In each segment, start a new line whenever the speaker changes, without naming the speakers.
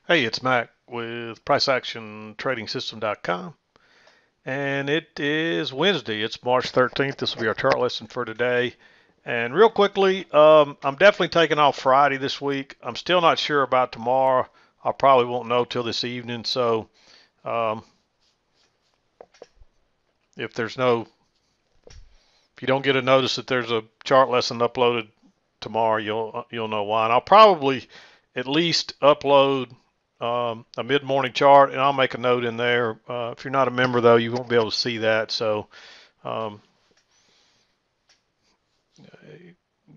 Hey, it's Mac with PriceActionTradingSystem.com, and it is Wednesday. It's March 13th. This will be our chart lesson for today. And real quickly, I'm definitely taking off Friday this week. I'm still not sure about tomorrow. I probably won't know till this evening. So um, if there's no, if you don't get a notice that there's a chart lesson uploaded tomorrow, you'll know why. And I'll probably at least upload a mid-morning chart, and I'll make a note in there. If you're not a member, though, you won't be able to see that. So um,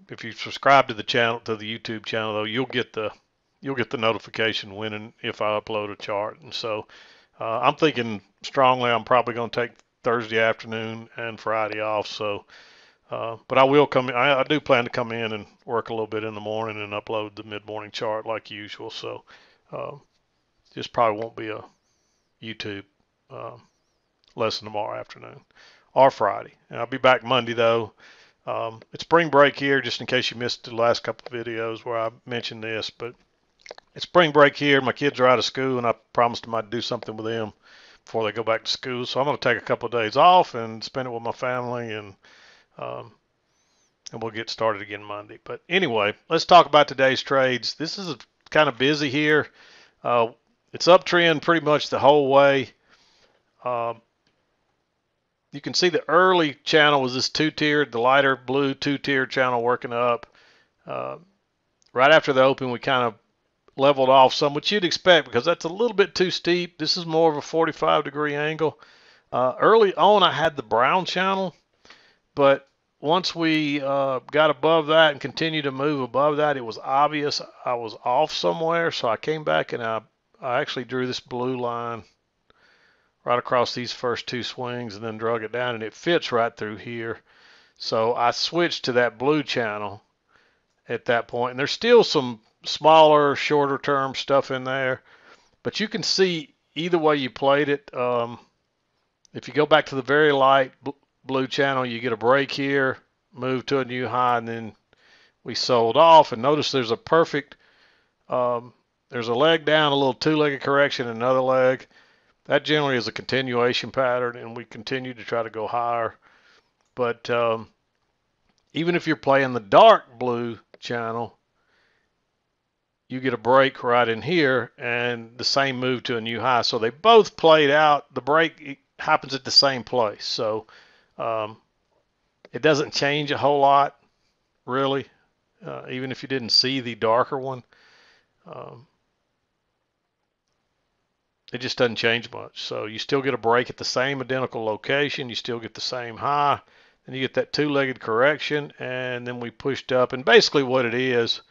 if you subscribe to the channel, to the YouTube channel, though, you'll get the notification when and if I upload a chart. And so I'm thinking strongly I'm probably going to take Thursday afternoon and Friday off. So but I will come. I do plan to come in and work a little bit in the morning and upload the mid-morning chart like usual. So uh, just probably won't be a YouTube uh, lesson tomorrow afternoon or Friday. And I'll be back Monday though. It's spring break here, just in case you missed the last couple of videos where I mentioned this. But it's spring break here. My kids are out of school, and I promised them I'd do something with them before they go back to school. So I'm going to take a couple of days off and spend it with my family, um, and we'll get started again Monday. But anyway, let's talk about today's trades. This is kind of busy here. It's uptrend pretty much the whole way. Uh, you can see the early channel was this two-tiered, the lighter blue two-tier channel working up. Uh, right after the open, we kind of leveled off some, which you'd expect because that's a little bit too steep. This is more of a 45-degree angle. Early on, I had the brown channel, but once we got above that and continued to move above that, it was obvious I was off somewhere. So I came back and I actually drew this blue line right across these first two swings and then drug it down, and it fits right through here. So I switched to that blue channel at that point, and there's still some smaller, shorter term stuff in there, but you can see either way you played it. If you go back to the very light blue channel, you get a break here, move to a new high, and then we sold off. And notice there's a perfect, there's a leg down, a little two-legged correction, another leg. That generally is a continuation pattern, and we continue to try to go higher. But even if you're playing the dark blue channel, you get a break right in here and the same move to a new high. So they both played out. The break happens at the same place. So it doesn't change a whole lot, really, even if you didn't see the darker one. It just doesn't change much. So you still get a break at the same identical location. You still get the same high. Then you get that two-legged correction, and then we pushed up. And basically what it is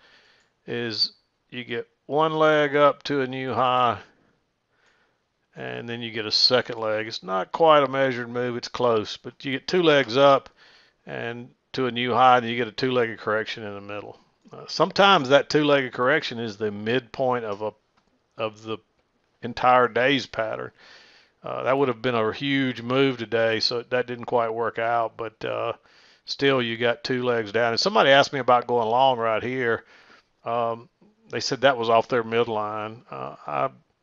you get one leg up to a new high, and then you get a second leg. It's not quite a measured move. It's close. But you get two legs up and to a new high, and you get a two-legged correction in the middle. Sometimes that two-legged correction is the midpoint of the entire day's pattern. That would have been a huge move today, so that didn't quite work out. But still, you got two legs down. And somebody asked me about going long right here. They said that was off their midline.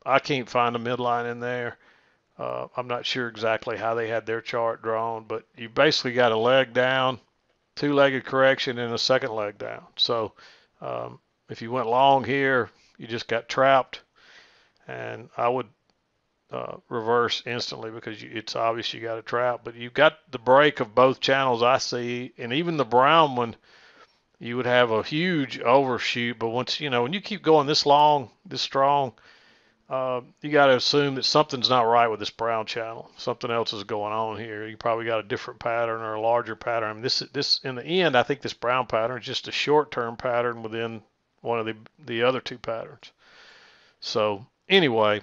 I can't find a midline in there. I'm not sure exactly how they had their chart drawn, but you basically got a leg down, two-legged correction, and a second leg down. So if you went long here, you just got trapped. And I would reverse instantly because it's obvious you got a trap. But you've got the break of both channels I see, and even the brown one, you would have a huge overshoot. But once, when you keep going this long, this strong, you got to assume that something's not right with this brown channel. Something else is going on here. You probably got a different pattern or a larger pattern. I mean, this in the end, I think this brown pattern is just a short-term pattern within one of the other two patterns. So anyway,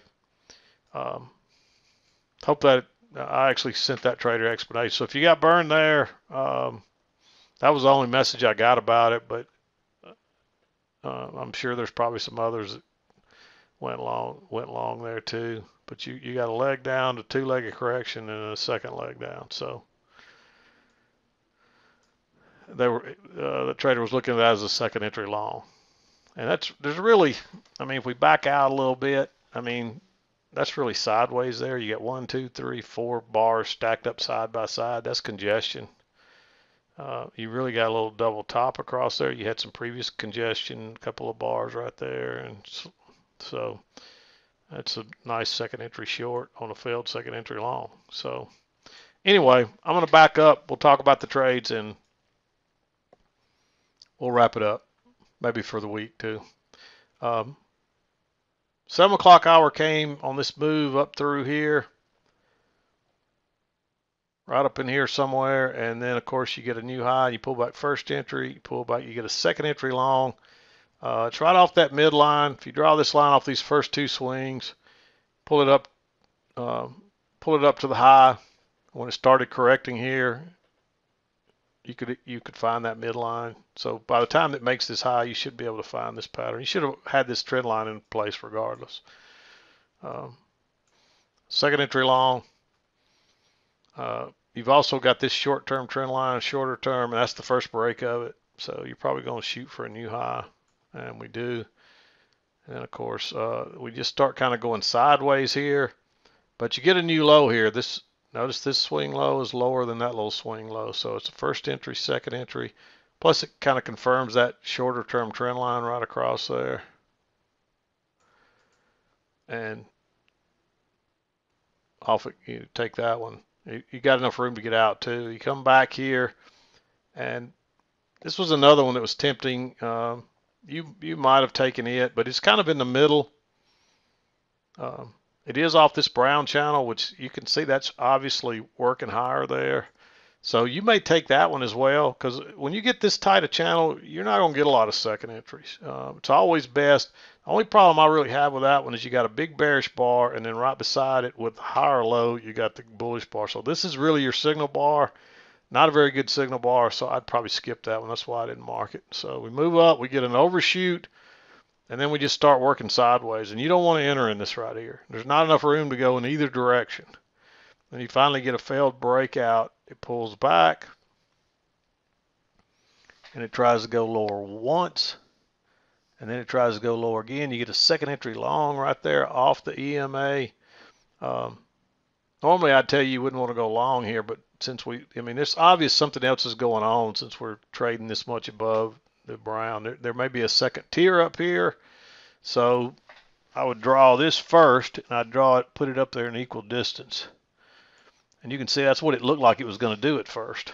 hope that I actually sent that trader explanation. So if you got burned there, that was the only message I got about it. But I'm sure there's probably some others that went long there too. But you got a leg down, a two-legged correction, and a second leg down. So the trader was looking at that as a second entry long. And there's really, I mean, if we back out a little bit, I mean, that's really sideways there. You got 1, 2, 3, 4 bars stacked up side by side. That's congestion. You really got a little double top across there. You had some previous congestion, a couple of bars right there, and so that's a nice second entry short on a failed second entry long. So anyway, I'm going to back up. We'll talk about the trades and we'll wrap it up, maybe for the week too. 7 o'clock hour came on this move up through here, right up in here somewhere, and then of course you get a new high. You pull back first entry, you pull back, you get a second entry long. It's right off that midline. If you draw this line off these first two swings, pull it up, to the high. When it started correcting here, you could find that midline. So by the time it makes this high, you should be able to find this pattern. You should have had this trend line in place regardless. Second entry long. You've also got this short-term trend line, shorter term, and that's the first break of it. So you're probably going to shoot for a new high, and we do. And of course, we just start kind of going sideways here, but you get a new low here. Notice this swing low is lower than that little swing low. So it's a first entry, second entry. Plus it kind of confirms that shorter term trend line right across there. And off it, you take that one. You got enough room to get out too. You come back here, and this was another one that was tempting. You might have taken it, but it's kind of in the middle. It is off this brown channel, which you can see that's obviously working higher there. So you may take that one as well, because when you get this tight a channel, you're not going to get a lot of second entries. It's always best. The only problem I really have with that one is you got a big bearish bar, and then right beside it with higher low, you got the bullish bar. So this is really your signal bar. Not a very good signal bar, so I'd probably skip that one. That's why I didn't mark it. So we move up, we get an overshoot, and then we just start working sideways. And you don't want to enter in this right here. There's not enough room to go in either direction. Then you finally get a failed breakout. It pulls back, and it tries to go lower once, and then it tries to go lower again. You get a second entry long right there off the EMA. Normally I'd tell you wouldn't want to go long here, but since there's obvious something else is going on since we're trading this much above the brown. There may be a second tier up here, so I would draw this first, and I'd draw it, put it up there in equal distance. And you can see that's what it looked like it was going to do at first.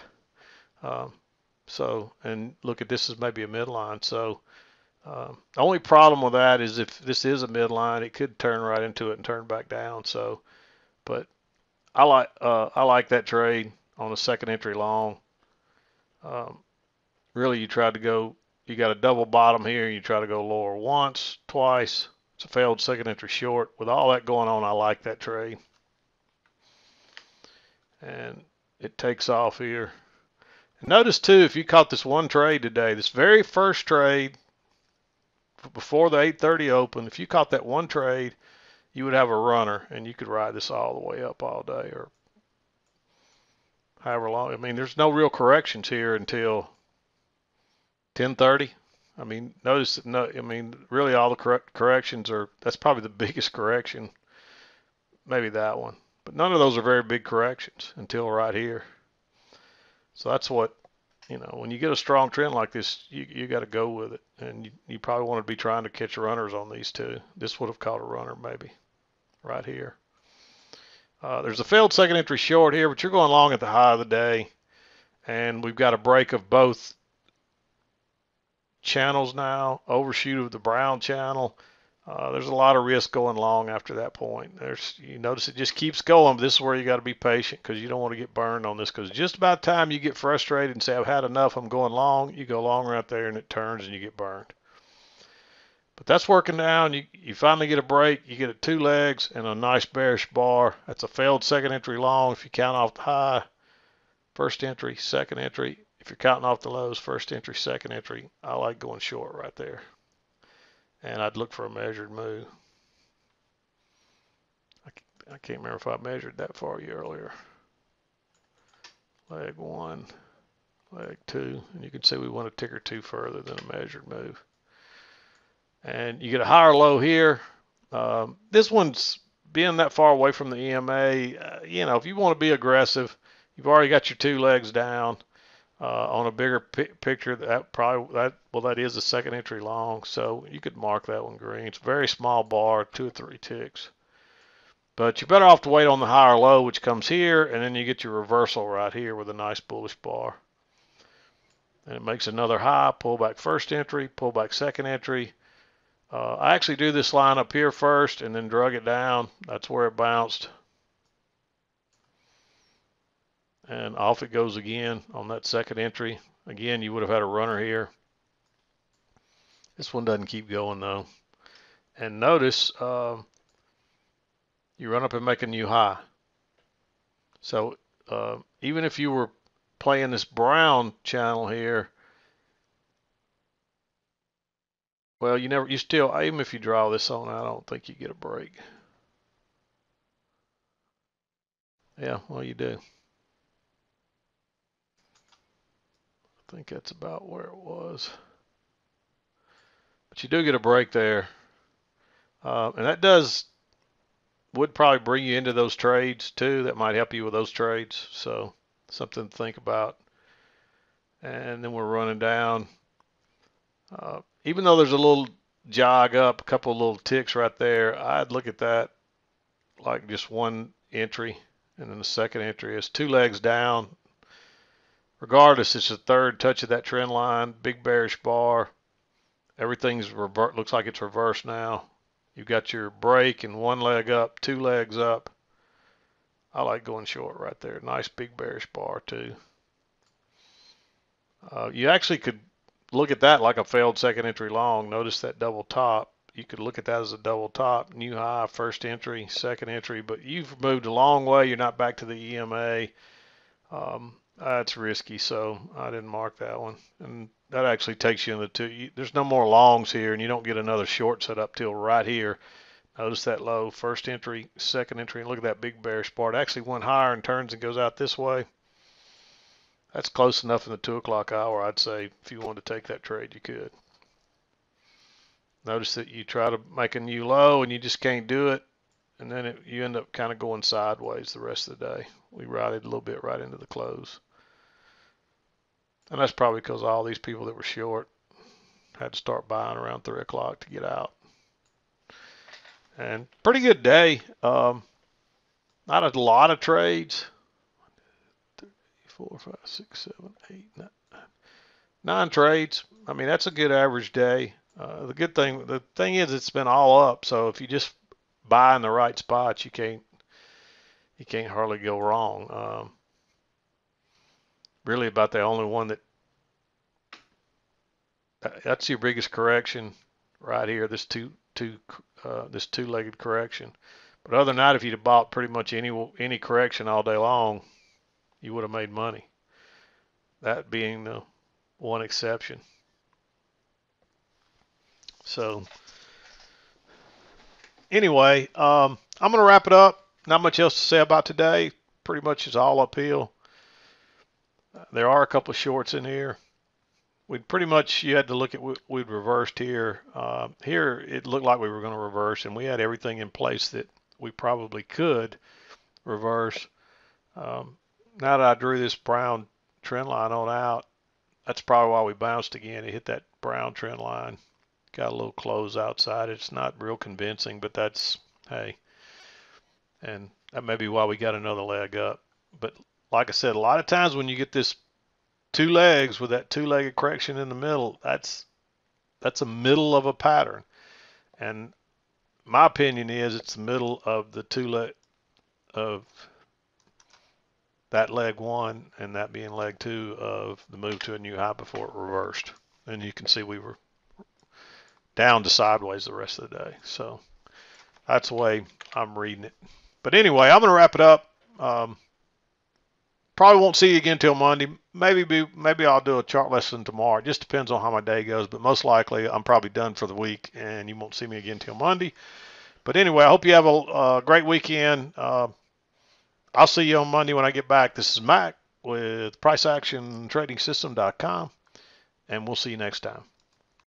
And look at this is maybe a midline. So the only problem with that is if this is a midline, it could turn right into it and turn back down. So, but I like that trade on a second entry long. Really, you got a double bottom here. You try to go lower once, twice. It's a failed second entry short. With all that going on, I like that trade. And it takes off here. And notice too, if you caught this one trade today, this very first trade before the 8:30 open, if you caught that one trade, you would have a runner, and you could ride this all the way up all day or however long. I mean, there's no real corrections here until 10:30. I mean, notice that really all the corrections that's probably the biggest correction, maybe that one. But none of those are very big corrections until right here. So that's what, when you get a strong trend like this, you got to go with it. And you probably want to be trying to catch runners on these two. This would have caught a runner maybe right here. There's a failed second entry short here, but you're going long at the high of the day. And we've got a break of both channels now, overshoot of the brown channel. There's a lot of risk going long after that point. You notice it just keeps going, but this is where you got to be patient because you don't want to get burned on this, because just about the time you get frustrated and say, I've had enough, I'm going long, you go long right there and it turns and you get burned. But that's working down. You finally get a break. You get it two legs and a nice bearish bar. That's a failed second entry long if you count off the high. First entry, second entry. If you're counting off the lows, first entry, second entry. I like going short right there. And I'd look for a measured move. I can't remember if I measured that for you earlier. Leg one, leg two, and you can see we want a tick or two further than a measured move. And you get a higher low here. This one's being that far away from the EMA. You know, if you want to be aggressive, you've already got your two legs down. On a bigger picture, that is the second entry long, so you could mark that one green. It's a very small bar, 2 or 3 ticks. But you're better off to wait on the higher low, which comes here, and then you get your reversal right here with a nice bullish bar. And it makes another high, pull back first entry, pull back second entry. I actually do this line up here first and then drug it down. That's where it bounced. And off it goes again on that second entry. Again, you would have had a runner here. This one doesn't keep going though. And notice you run up and make a new high. So even if you were playing this brown channel here, well, you still, even if you draw this on, I don't think you get a break. Yeah, well, you do. I think that's about where it was. But you do get a break there. And that would probably bring you into those trades too. That might help you with those trades. So something to think about. And then we're running down. Even though there's a little jog up, a couple of little ticks right there, I'd look at that like just one entry. And then the second entry is 2 legs down. Regardless, it's the third touch of that trend line, big bearish bar. Everything's looks like it's reversed now. You've got your break and 1 leg up, 2 legs up. I like going short right there. Nice big bearish bar too. You actually could look at that like a failed second entry long. Notice that double top. You could look at that as a double top, new high, first entry, second entry, but you've moved a long way. You're not back to the EMA. That's risky, so I didn't mark that one. And that actually takes you into there's no more longs here, and you don't get another short set up till right here. Notice that low, first entry, second entry, and look at that big bearish bar. It actually went higher and turns and goes out this way. That's close enough in the 2 o'clock hour, I'd say. If you wanted to take that trade, you could. Notice that you try to make a new low and you just can't do it, and then you end up kind of going sideways the rest of the day. We rided a little bit right into the close. And that's probably because all these people that were short had to start buying around 3 o'clock to get out. And pretty good day. Not a lot of trades. 1, 2, 3, 4, 5, 6, 7, 8, 9. 9 trades. I mean, that's a good average day. The thing is, it's been all up. So if you just buy in the right spots, you can't hardly go wrong. Really about the only one that's your biggest correction right here. This two-legged correction. But other than that, if you'd have bought pretty much any correction all day long, you would have made money. That being the one exception. So anyway, I'm going to wrap it up. Not much else to say about today. Pretty much is all uphill. There are a couple of shorts in here. You had to look at what we'd reversed here. Here it looked like we were going to reverse, and we had everything in place that we probably could reverse. Now that I drew this brown trend line on out, that's probably why we bounced again. It hit that brown trend line. Got a little close outside. It's not real convincing, but that's, hey. And that may be why we got another leg up. But like I said, a lot of times when you get this 2 legs with that 2-legged correction in the middle, that's a middle of a pattern. And my opinion is it's the middle of the of that leg 1 and that being leg 2 of the move to a new high before it reversed. And you can see we were down to sideways the rest of the day. So that's the way I'm reading it. But anyway, I'm going to wrap it up. Probably won't see you again till Monday. Maybe I'll do a chart lesson tomorrow. It just depends on how my day goes. But most likely, I'm probably done for the week, and you won't see me again till Monday. But anyway, I hope you have a great weekend. I'll see you on Monday when I get back. This is Mac with PriceActionTradingSystem.com, and we'll see you next time.